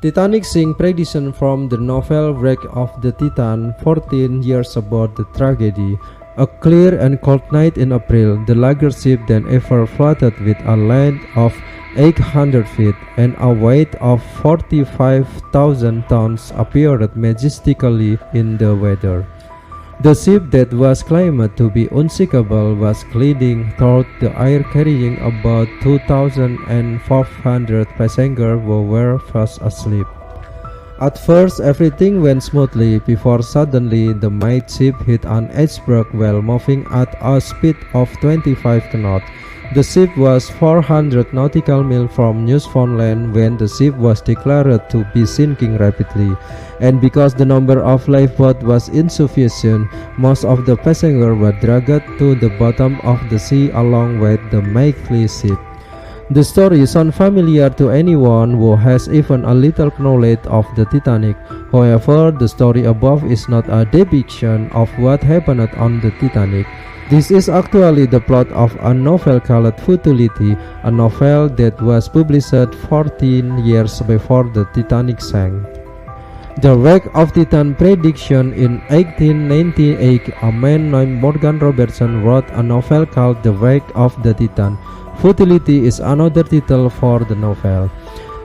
Titanic sink prediction from the novel Wreck of the Titan, 14 years about the tragedy. A clear and cold night in April, the largest ship than ever floated with a length of 800 feet and a weight of 45,000 tons appeared majestically in the weather. The ship that was claimed to be unsinkable was gliding toward the air carrying about 2,500 passengers who were fast asleep. At first everything went smoothly before suddenly the mighty ship hit an iceberg while moving at a speed of 25 knots. The ship was 400 nautical miles from Newfoundland when the ship was declared to be sinking rapidly, and because the number of lifeboats was insufficient, most of the passengers were dragged to the bottom of the sea along with the mighty ship. The story sounds familiar to anyone who has even a little knowledge of the Titanic. However, the story above is not a depiction of what happened on the Titanic. This is actually the plot of a novel called Foretold, a novel that was published 14 years before the Titanic sank. The Wreck of Titan prediction in 1898, a man named Morgan Robertson wrote a novel called The Wreck of the Titan. Foretold is another title for the novel.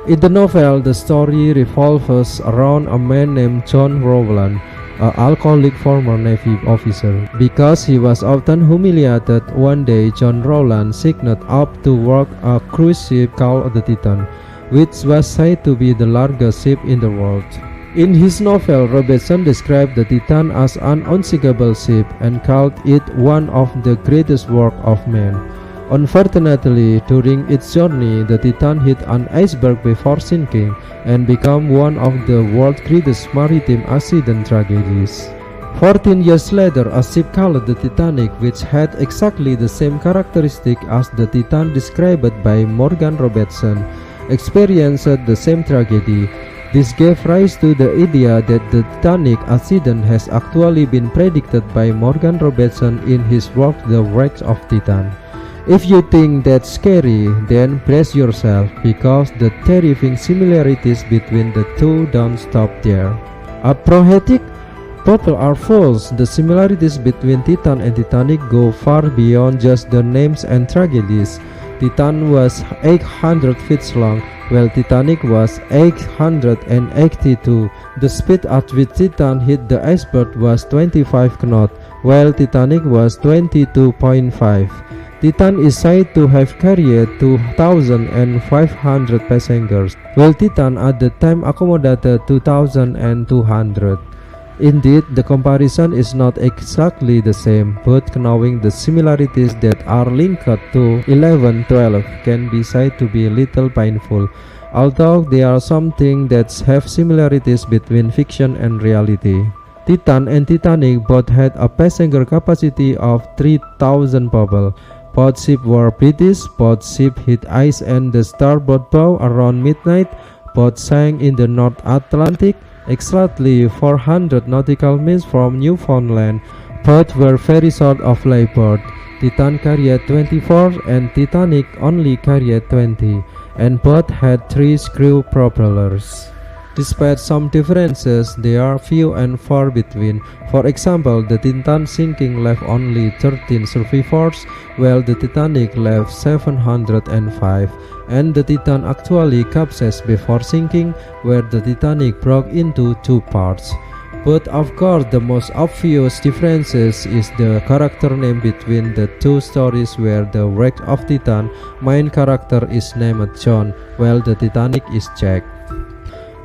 In the novel, the story revolves around a man named John Rowland, an alcoholic former Navy officer. Because he was often humiliated, one day John Rowland signed up to work a cruise ship called the Titan, which was said to be the largest ship in the world. In his novel, Robertson described the Titan as an unsinkable ship and called it one of the greatest works of man. Unfortunately, during its journey, the Titan hit an iceberg before sinking and became one of the world's greatest maritime accident tragedies. 14 years later, a ship called the Titanic, which had exactly the same characteristic as the Titan described by Morgan Robertson, experienced the same tragedy. This gave rise to the idea that the Titanic accident has actually been predicted by Morgan Robertson in his work The Wreck of Titan. If you think that's scary, then brace yourself, because the terrifying similarities between the two don't stop there. Apothetic? Both are false. The similarities between Titan and Titanic go far beyond just the names and tragedies. Titan was 800 feet long, while Titanic was 882. The speed at which Titan hit the iceberg was 25 knots, while Titanic was 22.5. Titan is said to have carried 2,500 passengers, while Titan at the time accommodated 2,200. Indeed, the comparison is not exactly the same, but knowing the similarities that are linked to 1112 can be said to be a little painful, although there are some things that have similarities between fiction and reality. Titan and Titanic both had a passenger capacity of 3,000 people. Both ships were British, both ships hit ice and the starboard bow around midnight, both sank in the North Atlantic, exactly 400 nautical miles from Newfoundland. Both were very short of lifeboat. Titan carried 24 and Titanic only carried 20, and both had 3 screw propellers. Despite some differences, they are few and far between. For example, the Titan sinking left only 13 survivors, while the Titanic left 705, and the Titan actually capsized before sinking, where the Titanic broke into 2 parts. But of course, the most obvious differences is the character name between the two stories, where the Wreck of Titan main character is named John, while the Titanic is Jack.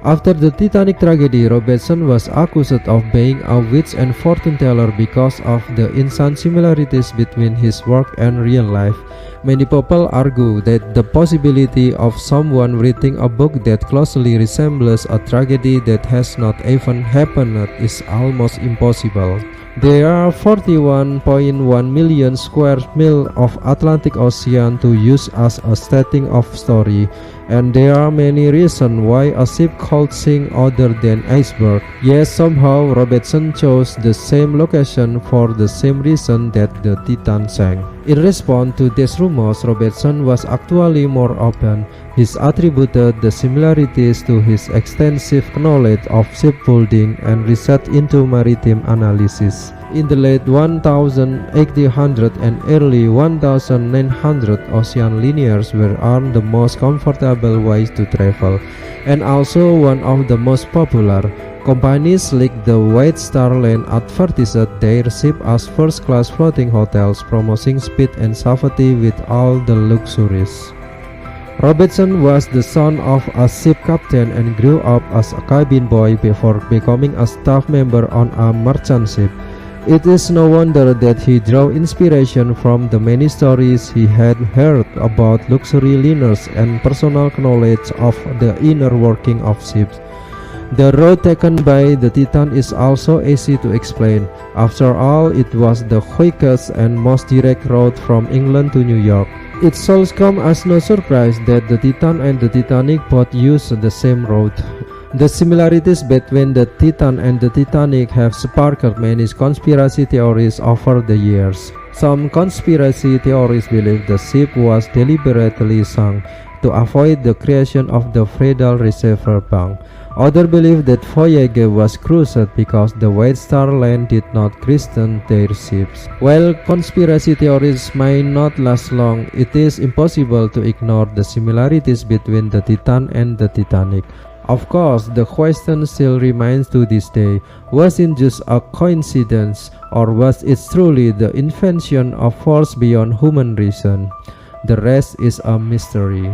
After the Titanic tragedy, Robertson was accused of being a witch and fortune teller because of the insane similarities between his work and real life. Many people argue that the possibility of someone writing a book that closely resembles a tragedy that has not even happened is almost impossible. There are 41.1 million square miles of Atlantic Ocean to use as a setting of story, and there are many reasons why a ship could sink other than iceberg. Yet somehow Robertson chose the same location for the same reason that the Titan sank. In response to these rumors, Robertson was actually more open. He attributed the similarities to his extensive knowledge of shipbuilding and research into maritime analysis. In the late 1800s and early 1900s, ocean liners were the most comfortable ways to travel, and also one of the most popular. Companies like the White Star Line advertised their ship as first-class floating hotels, promoting speed and safety with all the luxuries. Robertson was the son of a ship captain and grew up as a cabin boy before becoming a staff member on a merchant ship. It is no wonder that he drew inspiration from the many stories he had heard about luxury liners and personal knowledge of the inner working of ships. The route taken by the Titan is also easy to explain. After all, it was the quickest and most direct route from England to New York. It should come as no surprise that the Titan and the Titanic both use the same route. The similarities between the Titan and the Titanic have sparked many conspiracy theories over the years. Some conspiracy theories believe the ship was deliberately sunk to avoid the creation of the Federal Reserve Bank. Others believe that Voyager was crushed because the White Star Line did not christen their ships. While conspiracy theories may not last long, it is impossible to ignore the similarities between the Titan and the Titanic. Of course, the question still remains to this day, was it just a coincidence, or was it truly the invention of force beyond human reason? The rest is a mystery.